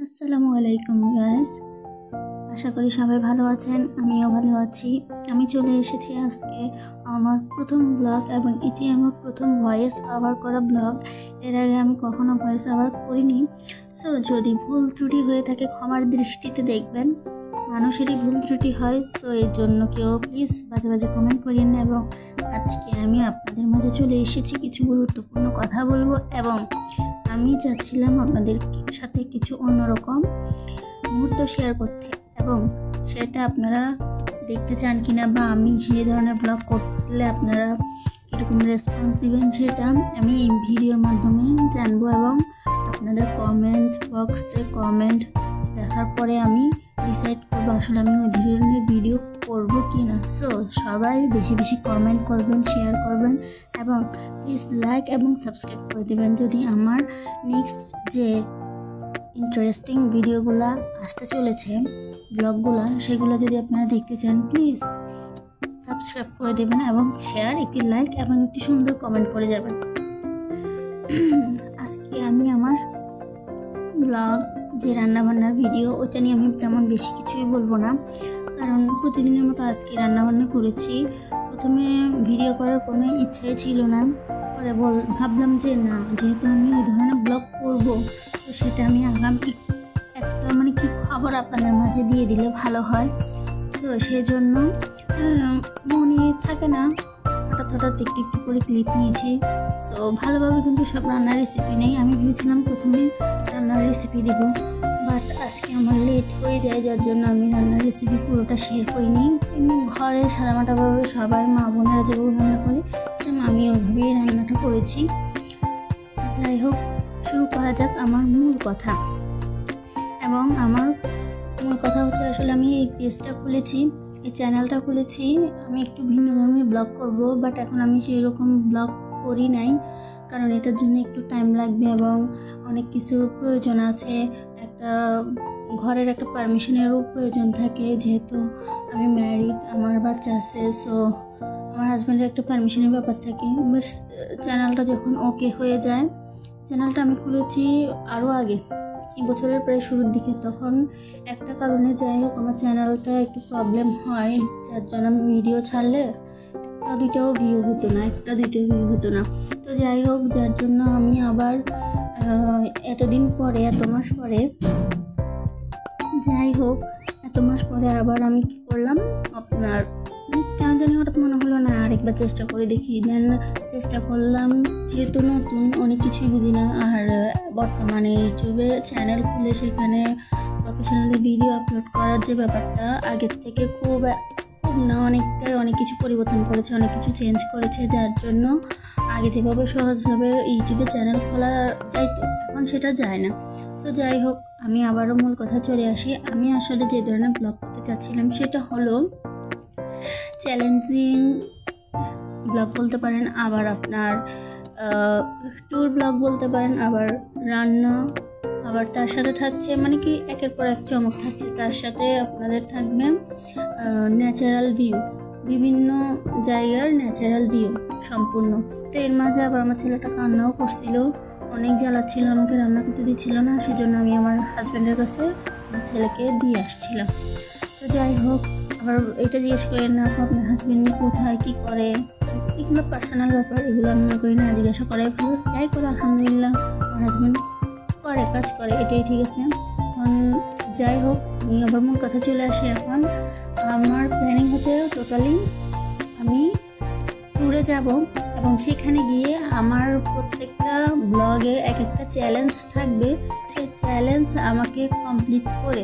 আসসালামু আলাইকুম গাইস, আশা করি সবাই ভালো আছেন। আমিও ভালো আছি। আমি চলে এসেছি আজকে আমার প্রথম ব্লগ এবং এটি আমার প্রথম ভয়েস ওভার করা ব্লগ। এর আগে আমি কখনো ভয়েস ওভার করিনি। সো যদি ভুল ত্রুটি হয়ে থাকে ক্ষমার দৃষ্টিতে দেখবেন, মানুষেরই ভুল ত্রুটি হয়। সো এর জন্য কেউ প্লিজ বাজে বাজে কমেন্ট করিয়েন না। এবং আজকে আমি আপনাদের মাঝে চলে এসেছি কিছু গুরুত্বপূর্ণ কথা বলবো, এবং আমি চাচ্ছিলাম আপনাদের সাথে কিছু অন্যরকম মুহূর্ত শেয়ার করতে, এবং সেটা আপনারা দেখতে চান কিনা বা আমি সেই ধরনের ব্লগ করলে আপনারা কীরকম রেসপন্স দিবেন সেটা আমি এই ভিডিওর মাধ্যমে জানবো। এবং আপনাদের কমেন্ট বক্সে কমেন্ট দেখার পরে আমি ডিসাইড করবো আসলে আমি ওই ধরনের ভিডিও করব কি না। সো সবাই বেশি বেশি কমেন্ট করবেন, শেয়ার করবেন এবং প্লিজ লাইক এবং সাবস্ক্রাইব করে দেবেন। যদি আমার নেক্সট যে ইন্টারেস্টিং ভিডিওগুলো আসতে চলেছে, ব্লগগুলো, সেগুলো যদি আপনারা দেখতে চান প্লিজ সাবস্ক্রাইব করে দেবেন এবং শেয়ার, একটি লাইক এবং একটি সুন্দর কমেন্ট করে যাবেন। আজকে আমি আমার ব্লগ যে রান্নাবান্নার ভিডিও, ওটা নিয়ে আমি তেমন বেশি কিছুই বলবো না, কারণ প্রতিদিনের মতো আজকে রান্নাবান্না করেছি। প্রথমে ভিডিও করার কোনো ইচ্ছাই ছিল না, পরে ভাবলাম যে না, যেহেতু আমি ওই ধরনের ব্লগ করব, তো সেটা আমি আগামী একটা কি খবর আপনাদের মাঝে দিয়ে দিলে ভালো হয়। তো সেজন্য মনে থাকে না, হঠাৎ হঠাৎ একটু একটু করে ক্লিপ নিয়েছি। সো ভালোভাবে কিন্তু সব রান্নার রেসিপি নেই। আমি ভেবেছিলাম প্রথমে রান্নার রেসিপি দেবো, বাট আজকে আমার লেট হয়ে যায়, যার জন্য আমি রান্নার রেসিপি পুরোটা শেয়ার করিনি। এমনি ঘরে সাদামাটাভাবে সবাই মা বোনেরা যেভাবে রান্না করে, সেম আমি ওইভাবেই রান্নাটা করেছি। যাই হোক, শুরু করা যাক আমার মূল কথা। এবং আমার মূল কথা হচ্ছে, আসলে আমি এই পেজটা খুলেছি, এই চ্যানেলটা খুলেছি, আমি একটু ভিন্ন ধর্মী ব্লগ করব, বাট এখন আমি সেই রকম ব্লগ করি নাই, কারণ এটার জন্য একটু টাইম লাগবে এবং অনেক কিছু প্রয়োজন আছে। একটা ঘরের একটা পারমিশনেরও প্রয়োজন থাকে, যেহেতু আমি ম্যারিড, আমার বাচ্চা আছে। সো আমার হাজব্যান্ডের একটা পারমিশনের ব্যাপার থাকে। বাট চ্যানেলটা যখন ওকে হয়ে যায়, চ্যানেলটা আমি খুলেছি আরও আগে, এই বছরের প্রায় শুরুর দিকে, তখন একটা কারণে যাই হোক আমার চ্যানেলটা একটু প্রবলেম হয়, যার জন্য আমি ভিডিও ছাড়লে একটা দুইটাও ভিউ হতো না। তো যাই হোক, যার জন্য আমি আবার এত মাস পরে আবার আমি কি করলাম, আপনার কেন জানি হঠাৎ মনে হলো না আরেকবার চেষ্টা করে দেখি। দেন চেষ্টা করলাম, যেহেতু নতুন অনেক কিছুই বুঝি না, আর বর্তমানে ইউটিউবে চ্যানেল খুলে সেখানে প্রফেশনালি ভিডিও আপলোড করার যে ব্যাপারটা আগের থেকে খুব না, অনেক কিছু পরিবর্তন করেছে, অনেক কিছু চেঞ্জ করেছে, যার জন্য আগে যেভাবে সহজভাবে ইউটিউবে চ্যানেল খোলা যাইতো, এখন সেটা যায় না। সো যাই হোক, আমি আবারও মূল কথা চলে আসি। আমি আসলে যে ধরনের ব্লগ করতে চাচ্ছিলাম সেটা হলো চ্যালেঞ্জিং ব্লগ বলতে পারেন, আবার আপনার ট্যুর ব্লগ বলতে পারেন, আবার রান্না, আবার তার সাথে থাকছে কি একের পর এক চমক থাকছে। তার সাথে আপনাদের থাকবে ন্যাচারাল ভিউ, বিভিন্ন জায়গার ন্যাচারাল ভিউ সম্পূর্ণ। তো এর মাঝে আবার আমার ছেলেটা কান্নাও করছিল, অনেক জ্বালাচ্ছিল, আমাকে রান্না করতে দিচ্ছিল না, সেজন্য আমি আমার হাজব্যান্ডের কাছে আমার ছেলেকে দিয়ে আসছিলাম। তো যাই হোক, আবার এটা জিজ্ঞেস করেন না আপনার হাজব্যান্ড কোথায় কী করে, এগুলো পার্সোনাল ব্যাপার, এগুলো আমি মনে করি না জিজ্ঞাসা করাই ভালো। যাই করে আলহামদুলিল্লাহ আমার হাজব্যান্ড কাজ করে, এটাই ঠিক আছে। এখন যাই হোক, আমি আবার মূল কথা চলে আসি। এখন আমার প্ল্যানিং হচ্ছে টোটালি আমি ট্যুরে যাব, এবং সেখানে গিয়ে আমার প্রত্যেকটা ব্লগে এক একটা চ্যালেঞ্জ থাকবে। সেই চ্যালেঞ্জ আমাকে কমপ্লিট করে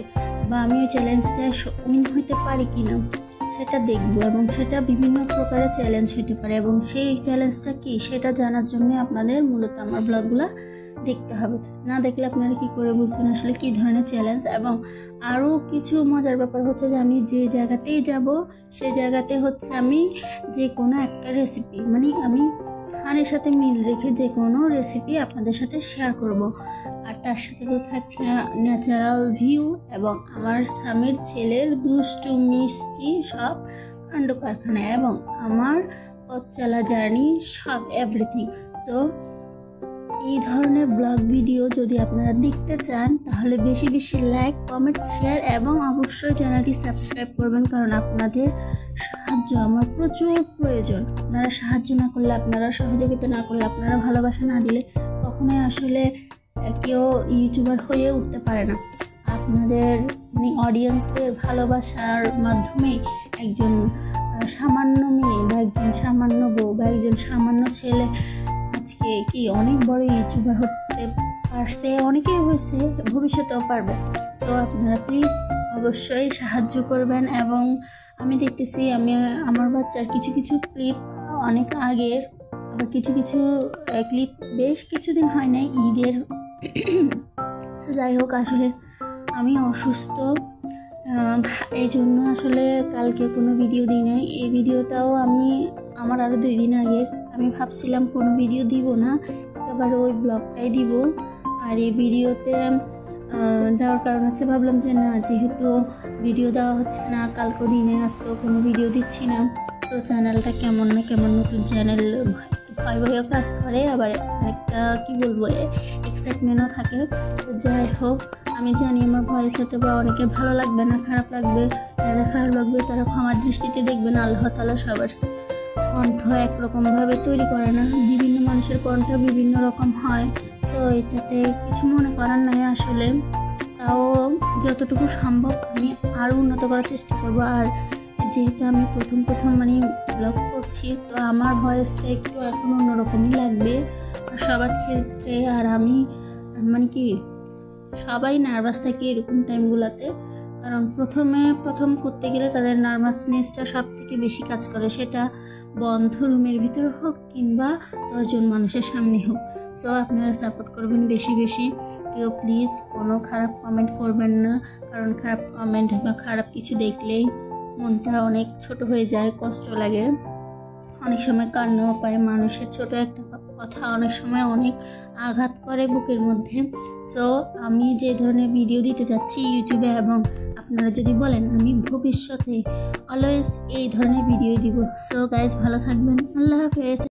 বা আমি ওই চ্যালেঞ্জটায় উইন হইতে পারি কি না সেটা দেখব, এবং সেটা বিভিন্ন প্রকারের চ্যালেঞ্জ হইতে পারে, এবং সেই চ্যালেঞ্জটা কি সেটা জানার জন্য আপনাদের মূলত আমার ব্লগগুলো দেখতে হবে। না দেখলে আপনারা কি করে বুঝবেন আসলে কী ধরনের চ্যালেঞ্জ। এবং আরও কিছু মজার ব্যাপার হচ্ছে যে আমি যে জায়গাতেই যাব সেই জায়গাতে হচ্ছে আমি যে কোনো একটা রেসিপি, আমি স্থানের সাথে মিল রেখে যে কোনো রেসিপি আপনাদের সাথে শেয়ার করব। আর তার সাথে তো থাকছে ন্যাচারাল ভিউ এবং আমার স্বামীর ছেলের দুষ্টু মিষ্টি সব কাণ্ড কারখানা, এবং আমার পথ চলা জার্নি, সব এভরিথিং। সো এই ধরনের ব্লগ ভিডিও যদি আপনারা দেখতে চান তাহলে বেশি বেশি লাইক, কমেন্ট, শেয়ার এবং অবশ্যই চ্যানেলটি সাবস্ক্রাইব করবেন, কারণ আপনাদের সাহায্য আমার প্রচুর প্রয়োজন। আপনারা সাহায্য না করলে, আপনারা সহযোগিতা না করলে, আপনারা ভালোবাসা না দিলে কখনোই আসলে কেউ ইউটিউবার হয়ে উঠতে পারে না। আপনাদের অডিয়েন্সদের ভালোবাসার মাধ্যমে একজন সামান্য মেয়ে বা একজন সামান্য বউ বা একজন সামান্য ছেলে আজকে কি অনেক বড় ইউটিউবার হতে পারছে, অনেকেই হয়েছে, ভবিষ্যতেও পারবে। সো আপনারা প্লিজ অবশ্যই সাহায্য করবেন। এবং আমি দেখতেছি আমার বাচ্চার কিছু কিছু ক্লিপ অনেক আগের, আবার কিছু কিছু ক্লিপ বেশ কিছুদিন হয় নাই, ঈদের। সো যাই হোক, আসলে আমি অসুস্থ, এই জন্য আসলে কালকে কোনো ভিডিও দিই নাই। এই ভিডিওটাও আমার আরও 2 দিন আগের। আমি ভাবছিলাম কোনো ভিডিও দিব না, একেবারে ওই ব্লগটাই দিব। আর এই ভিডিওতে দেওয়ার কারণ হচ্ছে, ভাবলাম যে না, যেহেতু ভিডিও দেওয়া হচ্ছে না, কালকেও দিনে আজকেও কোনো ভিডিও দিচ্ছি না, সো চ্যানেলটা কেমন না কেমন, নতুন চ্যানেল ভয় ভয়ও কাজ করে, আবার একটা কি বলবো এক্সাইটমেন্টও থাকে। তো যাই হোক, আমি জানি আমার ভয়েস হতে বা অনেকে ভালো লাগবে না, খারাপ লাগবে। যাদের খারাপ লাগবে তারা ক্ষমার দৃষ্টিতে দেখবেন। আল্লাহ তাআলা সবার কণ্ঠ একরকমভাবে তৈরি করে না, বিভিন্ন মানুষের কণ্ঠ বিভিন্ন রকম হয়। সো এটাতে কিছু মনে করার নাই আসলে। তাও যতটুকু সম্ভব আমি আরও উন্নত করার চেষ্টা করব। আর যেহেতু আমি প্রথম ব্লগ করছি, তো আমার ভয়েসটা একটু এখন অন্যরকমই লাগবে আর সবার ক্ষেত্রে। আর আমি কি সবাই নার্ভাস থাকে এরকম টাইমগুলোতে, কারণ প্রথম করতে গেলে তাদের নার্ভাসনেসটা সব থেকে বেশি কাজ করে, সেটা বন্ধ রুমের ভিতর হোক কিংবা 10 জন মানুষের সামনে হোক। সো আপনারা সাপোর্ট করবেন বেশি বেশি। কেউ প্লিজ কোনো খারাপ কমেন্ট করবেন না, কারণ খারাপ কমেন্ট বা খারাপ কিছু দেখলেই মনটা অনেক ছোট হয়ে যায়, কষ্ট লাগে, অনেক সময় কান্নাও পায়। মানুষের ছোট একটা কথা অনেক সময় অনেক আঘাত করে বুকের মধ্যে। সো আমি যে ধরনের ভিডিও দিতে যাচ্ছি ইউটিউবে, এবং আপনারা যদি বলেন, আমি ভবিষ্যতে অলওয়েজ এই ধরনের ভিডিও দিব। সো গাইজ, ভালো থাকবেন, আল্লাহ হাফেজ।